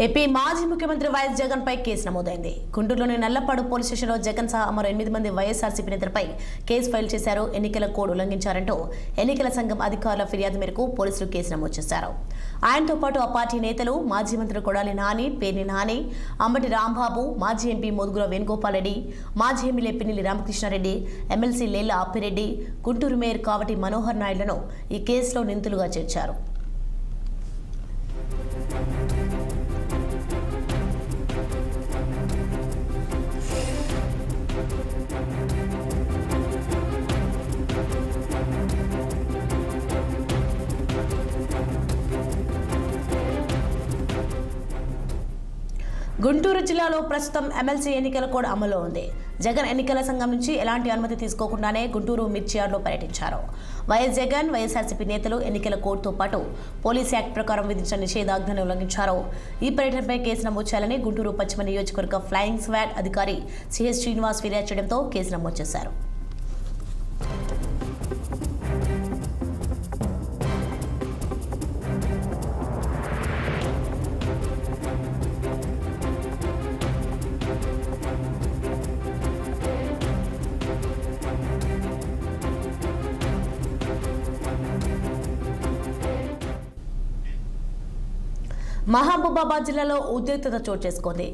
AP మాజీ ముఖ్యమంత్రి YS Jagan పై case నమోదైంది. గుంటూరులోని నల్లపాడు పోలీస్ స్టేషన్లో జగన్ సహా మరో 8 మంది వైఎస్ఆర్సీపీ నేతలపై కేసు ఫైల్ చేశారు. ఎన్నికల కోడ్ ఉల్లంఘించారంటూ ఎన్నికల సంఘం అధికారుల ఫిర్యాదు మేరకు పోలీసులు కేసు నమోదు చేశారు. ఆయనతో పాటు ఆ పార్టీ నేతలు మాజీ మంత్రి కొడాలి నాని, పేర్ని నాని, అంబటి రాంబాబు, మాజీ ఎంపీ మోదుగుల వేణుగోపాల్ రెడ్డి, మాజీ MLA Pinnelli Ramakrishnareddy, MLC Lella Apireddy, Guntur mayor Kavati Manohar నాయుడులను ఈ కేసులో నిందితులుగా చేర్చారు. గుంటూరు జిల్లాలో ప్రస్తుతం ఎమ్మెల్సీ ఎన్నికల కోడ్ అమల్లో ఉంది. జగన్ ఎన్నికల సంఘం నుంచి ఎలాంటి అనుమతి తీసుకోకుండానే గుంటూరు మిర్చియార్డ్లో పర్యటించారు. వైఎస్ జగన్, వైఎస్ఆర్సీపీ నేతలు ఎన్నికల కోడ్తో పాటు పోలీస్ యాక్ట్ ప్రకారం విధించిన నిషేధాజ్ఞను ఉల్లంఘించారు. ఈ పర్యటనపై కేసు నమోదు చేయాలని గుంటూరు పశ్చిమ నియోజకవర్గ ఫ్లయింగ్ స్క్వాడ్ అధికారి సిహెచ్ శ్రీనివాస్ ఫిర్యాదు చేయడంతో కేసు నమోదు చేశారు. మహబూబాబాద్ జిల్లాలో ఉద్రిక్తత చోటు చేసుకుంది.